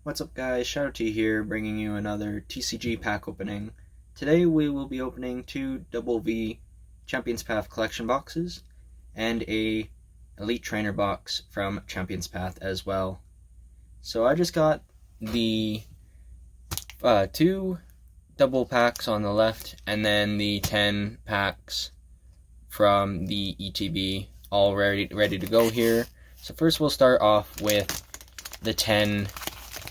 What's up guys, Shadow here, bringing you another TCG pack opening. Today we will be opening two Dubwool V Champions Path collection boxes and a Elite Trainer box from Champions Path as well. So I just got the two Dubwool packs on the left and then the 10 packs from the ETB all ready to go here. So first we'll start off with the 10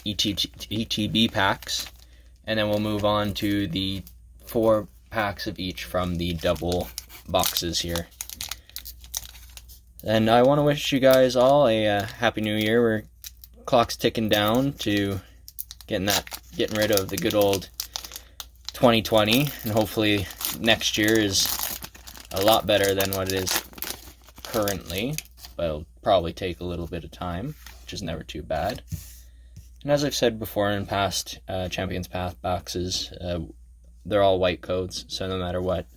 ETB packs, and then we'll move on to the 4 packs of each from the Dubwool boxes here. And I want to wish you guys all a happy new year. We're clock's ticking down to getting rid of the good old 2020, and hopefully next year is a lot better than what it is currently, but it'll probably take a little bit of time, which is never too bad. And as I've said before in past Champions Path boxes, they're all white codes, so no matter what,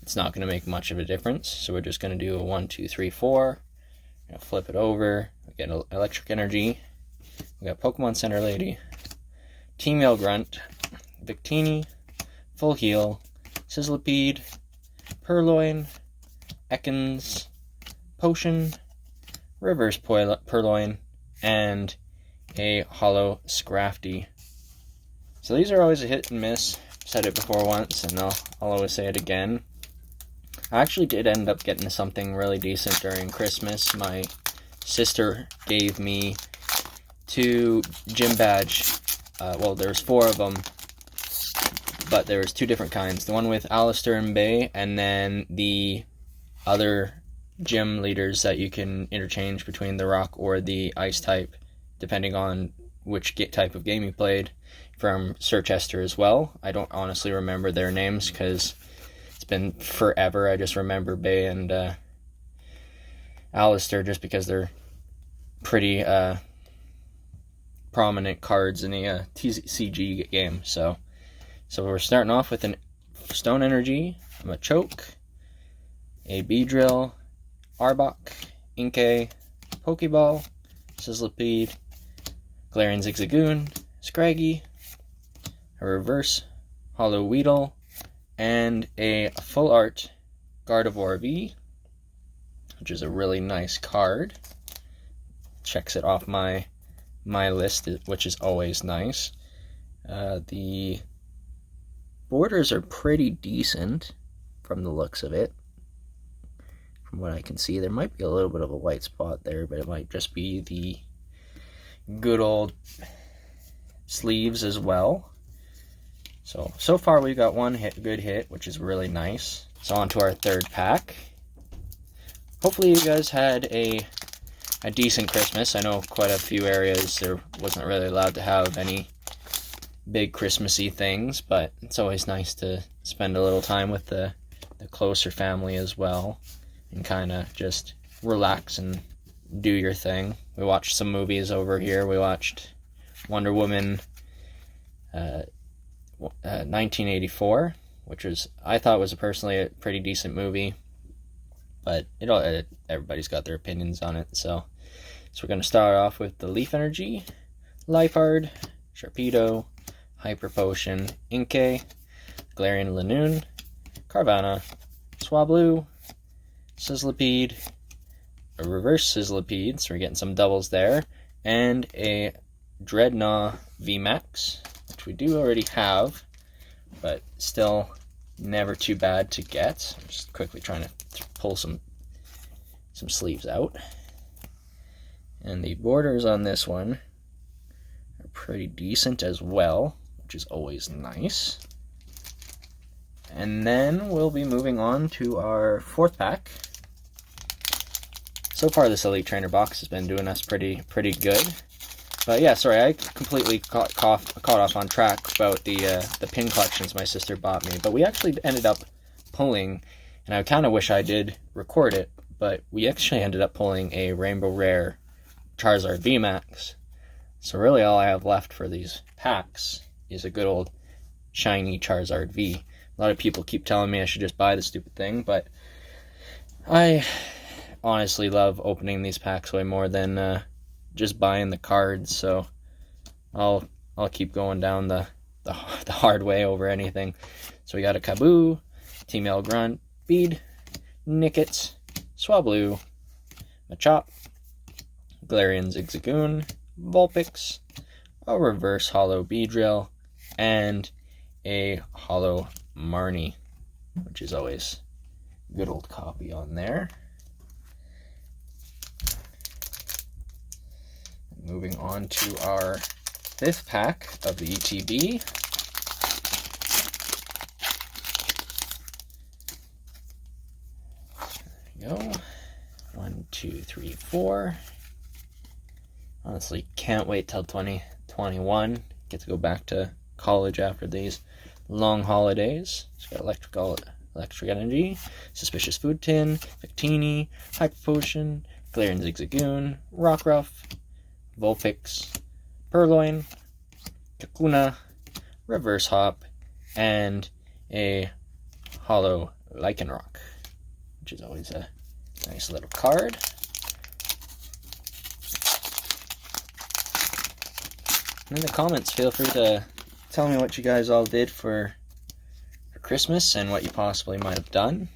it's not going to make much of a difference. So we're just going to do a 1, 2, 3, 4. Flip it over. We get Electric Energy. We got Pokemon Center Lady, Team Yell Grunt, Victini, Full Heal, Sizzlipede, Purloin, Ekans, Potion, Reverse Purloin, and a Hollow Scrafty. So these are always a hit and miss. Said it before once, and I'll always say it again. I actually did end up getting something really decent during Christmas. My sister gave me 2 gym badge. Well, there's 4 of them, but there was 2 different kinds. The one with Alistair and Bay, and then the other gym leaders that you can interchange between the rock or the ice type, depending on which type of game you played, from Sir Chester as well. I don't honestly remember their names because it's been forever. I just remember Bay and Alistair just because they're pretty prominent cards in the TCG game. So we're starting off with an Stone Energy, a Machoke, a Beedrill, Arbok, Inkay, Pokeball, Sizzlipede, Galarian Zigzagoon, Scraggy, a reverse Hollow Weedle, and a full art Gardevoir V, which is a really nice card. Checks it off my list, which is always nice. The borders are pretty decent from the looks of it. From what I can see, there might be a little bit of a white spot there, but it might just be the good old sleeves as well. So far we've got one good hit, which is really nice. So on to our 3rd pack. Hopefully you guys had a decent Christmas. I know quite a few areas there wasn't really allowed to have any big Christmassy things, but it's always nice to spend a little time with the closer family as well, and kind of just relax and do your thing. We watched some movies over here. We watched Wonder Woman 1984, which I thought was personally a pretty decent movie, but everybody's got their opinions on it. So we're going to start off with the Leaf Energy, Liepard, Sharpedo, Hyper Potion, Inkay, Galarian Linoone, Carvanha, Swablu, Sizzlipede, a reverse Sizzlipede, so we're getting some doubles there, and a Dreadnought VMAX, which we do already have, but still never too bad to get. I'm just quickly trying to pull some sleeves out. And the borders on this one are pretty decent as well, which is always nice. And then we'll be moving on to our 4th pack. So far this Elite Trainer box has been doing us pretty good. But yeah, sorry, I completely caught off on track about the pin collections my sister bought me. But we actually ended up pulling, and I kind of wish I did record it, but we actually ended up pulling a Rainbow Rare Charizard VMAX. So really all I have left for these packs is a good old shiny Charizard V. A lot of people keep telling me I should just buy the stupid thing, but I honestly love opening these packs way more than just buying the cards, so I'll keep going down the hard way over anything. So we got a Kaboo, T-Mail Grunt, Bead, Nickit, Swablu, Machop, Galarian Zigzagoon, Vulpix, a reverse holo Beedrill, and a holo Marnie, which is always a good old copy on there. Moving on to our 5th pack of the ETB. There we go. 1, 2, 3, 4. Honestly, can't wait till 2021. Get to go back to college after these long holidays. It's got electric energy, Suspicious Food Tin, Victini, Hyper Potion, Galarian Zigzagoon, Rockruff, Vulpix, Purloin, Kakuna, Reverse Hop, and a holo Lycanroc, which is always a nice little card. In the comments, feel free to tell me what you guys all did for Christmas and what you possibly might have done.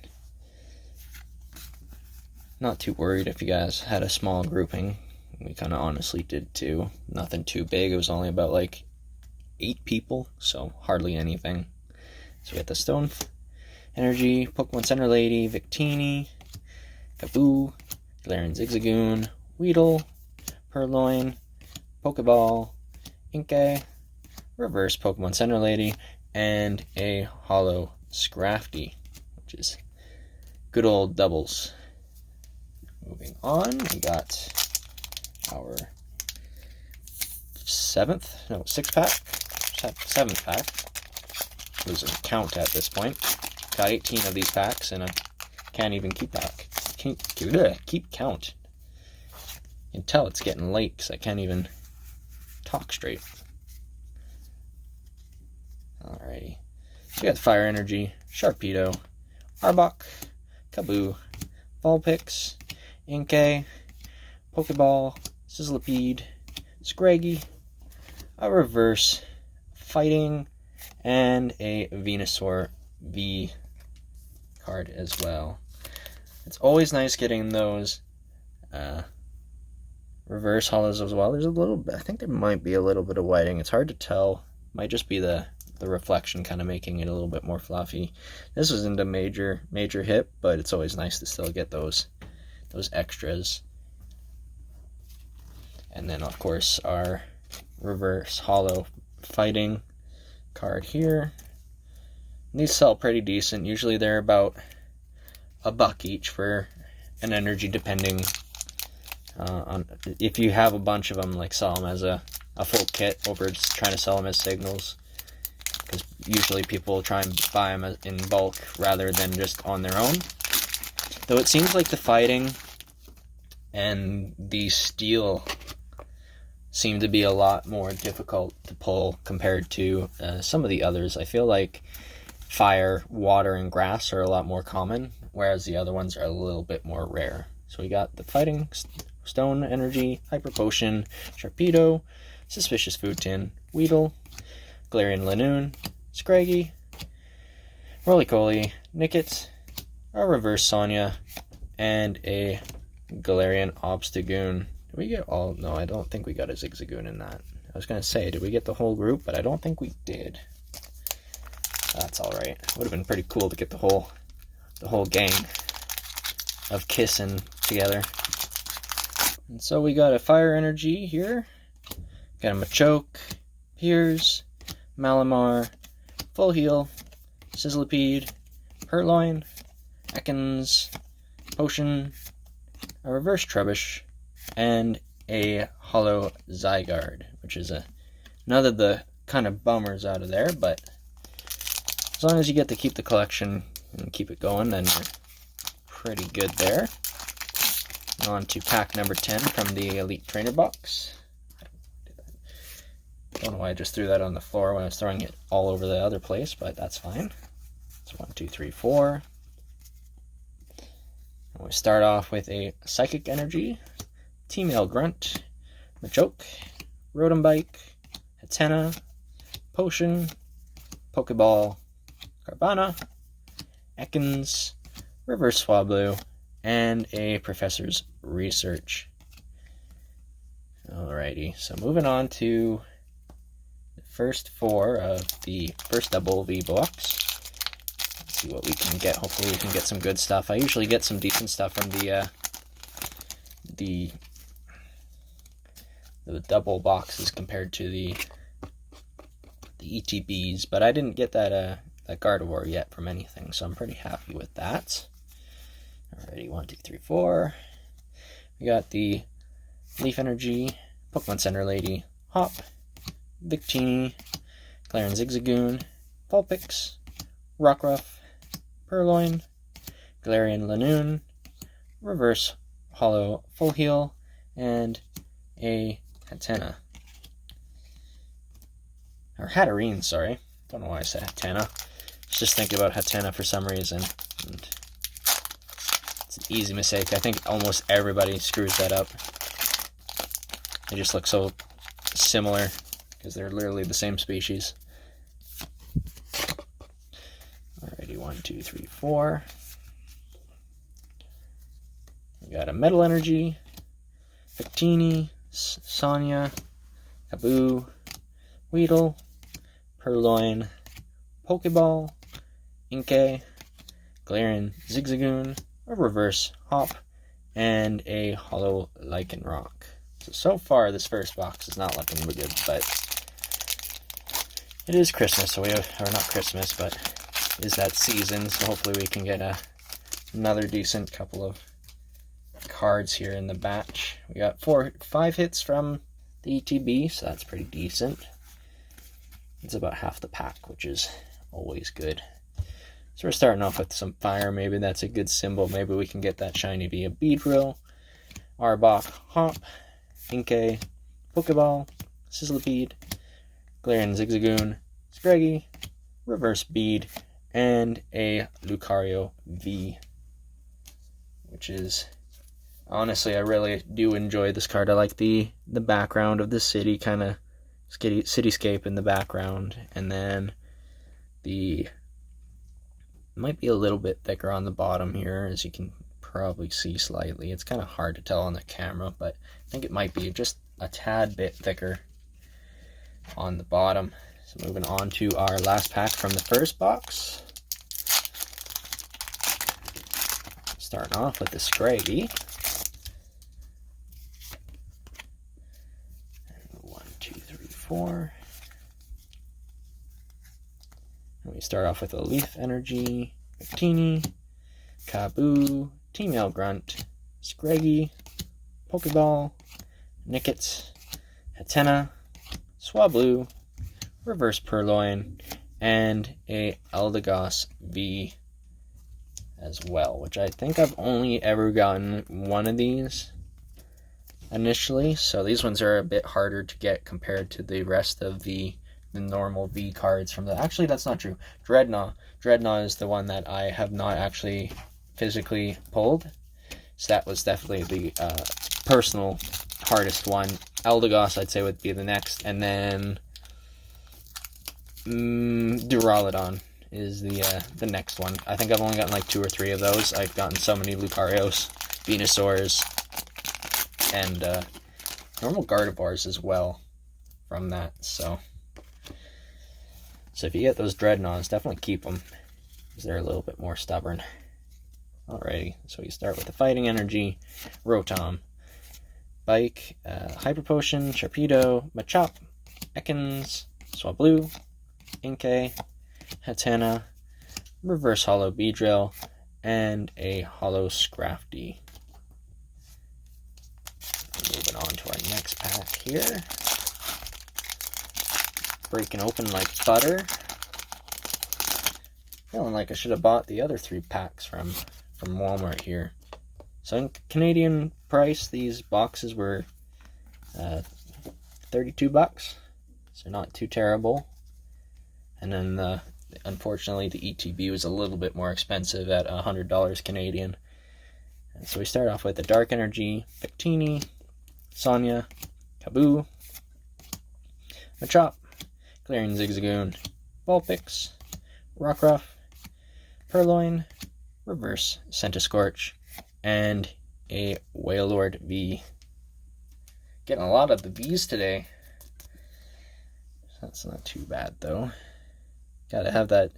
Not too worried if you guys had a small grouping. We kind of honestly did too. Nothing too big. It was only about like 8 people, so hardly anything. So we got the Stone Energy, Pokemon Center Lady, Victini, Kaboo, Galarian Zigzagoon, Weedle, Purloin, Pokeball, Inkay, Reverse Pokemon Center Lady, and a holo Scrafty, which is good old doubles. Moving on, we got our 6th pack, 7th pack. Losing count at this point. Got 18 of these packs, and I can't even keep count. You can tell it's getting late because I can't even talk straight. Alrighty. So we got Fire Energy, Sharpedo, Arbok, Kaboo, Vulpix, Inkay, Pokeball, Sizzlipede, Scraggy, a Reverse Fighting, and a Venusaur V card as well. It's always nice getting those reverse holos as well. There's a little bit, I think there might be a little bit of whiting. It's hard to tell. Might just be the reflection kind of making it a little bit more fluffy. This isn't a major hit, but it's always nice to still get those extras. And then of course our reverse holo fighting card here. These sell pretty decent. Usually they're about $1 each for an energy, depending on if you have a bunch of them, like sell them as a full kit over just trying to sell them as signals, because usually people will try and buy them in bulk rather than just on their own. Though it seems like the fighting and the steel seem to be a lot more difficult to pull compared to some of the others. I feel like fire, water, and grass are a lot more common, whereas the other ones are a little bit more rare. So we got the Fighting Stone Energy, Hyper Potion, Sharpedo, Suspicious Food Tin, Weedle, Galarian Lanoon, Scraggy, Roly-Coly, Nickit, a Reverse Sonya, and a Galarian Obstagoon. Did we get all? No, I don't think we got a Zigzagoon in that. I was going to say, did we get the whole group? But I don't think we did. That's alright. Would have been pretty cool to get the whole gang of kissing together. And so we got a Fire Energy here. Got a Machoke, Piers, Malamar, Full Heal, Sizzlipede, Purloin, Ekans, Potion, a Reverse Trubbish, and a holo Zygarde, which is another of the kind of bummers out of there, but as long as you get to keep the collection and keep it going, then you're pretty good there. On to pack number 10 from the Elite Trainer box. I don't know why I just threw that on the floor when I was throwing it all over the other place, but that's fine. It's 1, 2, 3, 4. And we start off with a Psychic Energy, T-Mail Grunt, Machoke, Rotom Bike, Hatena, Potion, Pokeball, Carvana, Ekans, Reverse Swablu, and a Professor's Research. Alrighty, so moving on to the first 4 of the first Dubwool V box. Let's see what we can get. Hopefully we can get some good stuff. I usually get some decent stuff from the Dubwool boxes compared to the ETBs, but I didn't get that Gardevoir yet from anything, so I'm pretty happy with that. Alrighty, 1, 2, 3, 4. We got the Leaf Energy, Pokemon Center Lady, Hop, Victini, Galarian Zigzagoon, Vulpix, Rockruff, Purloin, Galarian Lanoon, Reverse Hollow Full Heal, and a Hatena. Or Hatterene, sorry. Don't know why I said Hatena. Just thinking about Hatena for some reason. And it's an easy mistake. I think almost everybody screws that up. They just look so similar because they're literally the same species. Alrighty, 1, 2, 3, 4. We got a Metal Energy, Victini, Sonya, Kaboo, Weedle, Purloin, Pokeball, Inkay, Galarian Zigzagoon, a Reverse Hop, and a Hollow Lycanroc. So far, this first box is not looking good, but it is Christmas, so we have, or not Christmas, but is that season, so hopefully we can get another decent couple of cards here in the batch. We got 5 hits from the ETB, so that's pretty decent. It's about half the pack, which is always good. So we're starting off with some fire. Maybe that's a good symbol. Maybe we can get that shiny via Beedrill, Arbok, Hop, Inkay, Pokeball, Sizzlipede, Galarian Zigzagoon, Scraggy, Reverse Bead, and a Lucario V, which is, honestly, I really do enjoy this card. I like the background of the city, kind of cityscape in the background, and then the might be a little bit thicker on the bottom here, as you can probably see slightly. It's kind of hard to tell on the camera, but I think it might be just a tad bit thicker on the bottom. So moving on to our last pack from the first box. Starting off with the Scraggy. 1, 2, 3, 4. And we start off with a Leaf Energy, Victini, Kaboo, Team Grunt, Scraggy, Pokeball, Nickets, Hatena, Swablu, Reverse Purloin, and a Eldegoss V as well, which I think I've only ever gotten one of these initially, so these ones are a bit harder to get compared to the rest of the normal V cards from the... Actually, that's not true. Dreadnought is the one that I have not actually physically pulled, so that was definitely the personal hardest one. Eldegoss, I'd say, would be the next, and then Duraludon is the next one. I think I've only gotten like 2 or 3 of those. I've gotten so many Lucarios, Venusaurs, and normal Gardevoirs as well from that. So if you get those Dreadnoughts, definitely keep them, because they're a little bit more stubborn. Alrighty, so you start with the Fighting Energy, Rotom, Bike, Hyper Potion, Sharpedo, Machop, Ekans, Swablu, Inkay, Hatena, Reverse Hollow Beedrill, and a Hollow Scrafty. Moving on to our next pack here. Breaking open like butter. Feeling like I should have bought the other 3 packs from Walmart here. So in Canadian price, these boxes were $32, so not too terrible. And then unfortunately the ETB was a little bit more expensive at $100 Canadian. And so we start off with the Dark Energy, Victini, Sonya, Kaboo, Machop, Galarian Zigzagoon, Vulpix, Rockruff, Purloin, Reverse Centiskorch, and a Wailord V. Getting a lot of the V's today. That's not too bad though. Gotta have that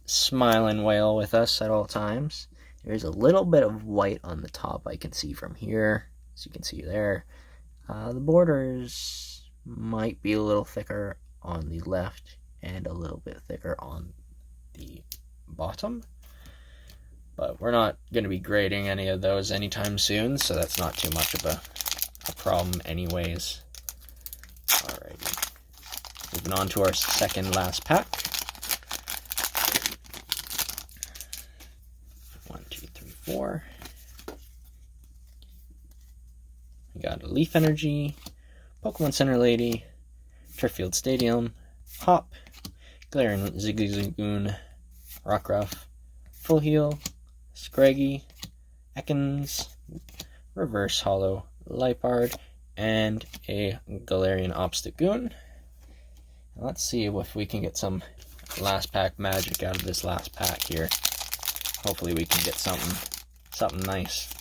smiling whale with us at all times. There's a little bit of white on the top I can see from here, as you can see there. The borders might be a little thicker on the left and a little bit thicker on the bottom, but we're not going to be grading any of those anytime soon, so that's not too much of a problem anyways. Alrighty, moving on to our second last pack. 1, 2, 3, 4. We got a Leaf Energy, Pokemon Center Lady, Turffield Stadium, Hop, Galarian Zigzagoon, Rockruff, Full Heal, Scraggy, Ekans, Reverse Hollow Lipard, and a Galarian Obstagoon. Let's see if we can get some last pack magic out of this last pack here. Hopefully we can get something nice.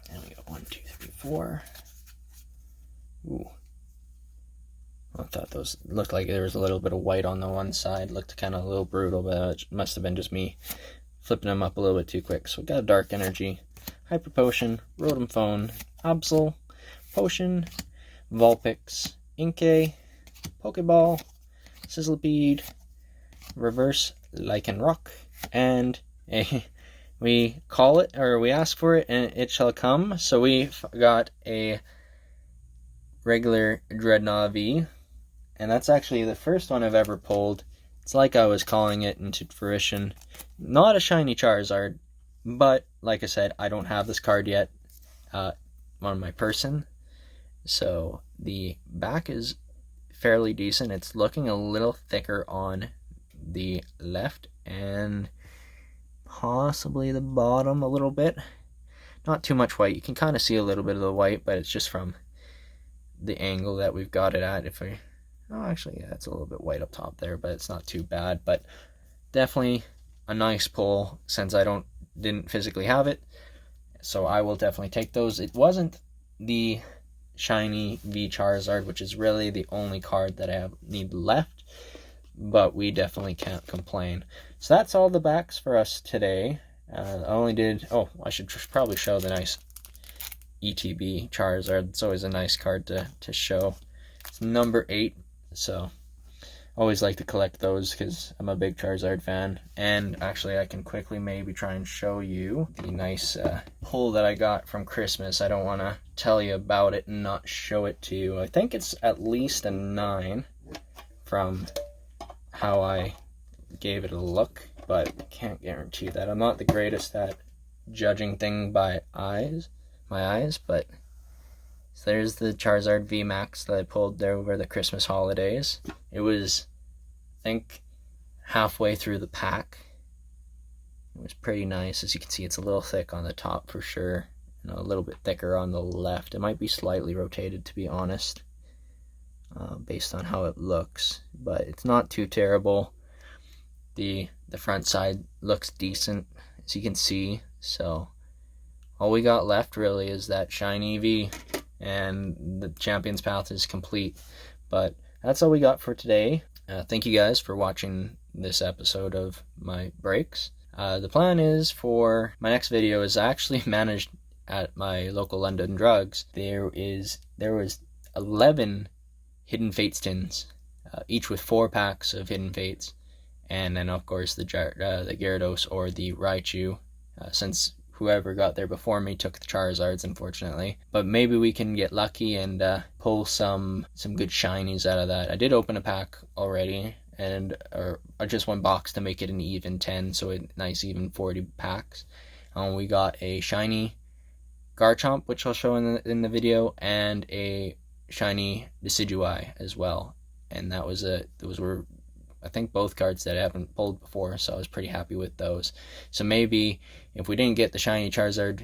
And we got 1, 2, 3, 4. Ooh. I thought those looked like there was a little bit of white on the one side. Looked kind of a little brutal, but it must have been just me flipping them up a little bit too quick. So we got a Dark Energy, Hyper Potion, Rotom Phone, Absol, Potion, Vulpix, Inkay, Pokeball, Sizzlipede, Reverse Lycanroc, and we call it, or we ask for it, and it shall come. So we got a regular Dreadnought V, and that's actually the first one I've ever pulled. It's like I was calling it into fruition. Not a shiny Charizard, but like I said, I don't have this card yet on my person. So the back is fairly decent. It's looking a little thicker on the left and possibly the bottom a little bit. Not too much white. You can kind of see a little bit of the white, but it's just from the angle that we've got it at. Actually, yeah, it's a little bit white up top there, but it's not too bad. But definitely a nice pull since I didn't physically have it. So I will definitely take those. It wasn't the shiny V Charizard, which is really the only card that I need left, but we definitely can't complain. So that's all the backs for us today. I should probably show the nice ETB Charizard. It's always a nice card to show. It's number 8, so always like to collect those because I'm a big Charizard fan. And actually I can quickly maybe try and show you the nice pull that I got from Christmas. I don't want to tell you about it and not show it to you. I think it's at least a 9 from how I gave it a look, but I can't guarantee that. I'm not the greatest at judging things by my eyes, but so there's the Charizard VMAX that I pulled there over the Christmas holidays. It was, I think, halfway through the pack. It was pretty nice. As you can see, it's a little thick on the top for sure, and a little bit thicker on the left. It might be slightly rotated, to be honest, based on how it looks, but it's not too terrible. The front side looks decent, as you can see, so all we got left really is that shiny V, and the Champion's Path is complete. But that's all we got for today. Thank you guys for watching this episode of my breaks. The plan is for my next video is actually managed at my local London Drugs. There was 11 Hidden Fates tins, each with 4 packs of Hidden Fates, and then of course the Gyarados or the Raichu, since whoever got there before me took the Charizards, unfortunately. But maybe we can get lucky and pull some good shinies out of that. I did open a pack already, or just one box to make it an even 10, so a nice even 40 packs. We got a shiny Garchomp, which I'll show in the video, and a shiny Decidueye as well. And those were, I think, both cards that I haven't pulled before, so I was pretty happy with those. So maybe if we didn't get the shiny Charizard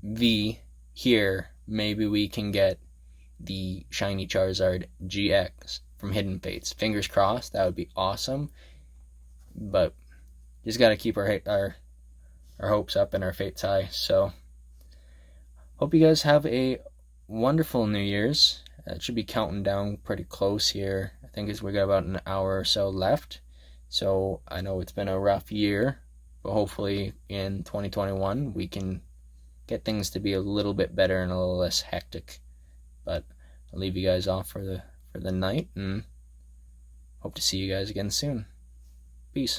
V here, maybe we can get the shiny Charizard GX from Hidden Fates. Fingers crossed, that would be awesome. But just gotta keep our hopes up and our fates high. So hope you guys have a wonderful New Year's. It should be counting down pretty close here. I think we got about an hour or so left. So I know it's been a rough year, but hopefully in 2021 we can get things to be a little bit better and a little less hectic. But I'll leave you guys off for the night, and hope to see you guys again soon.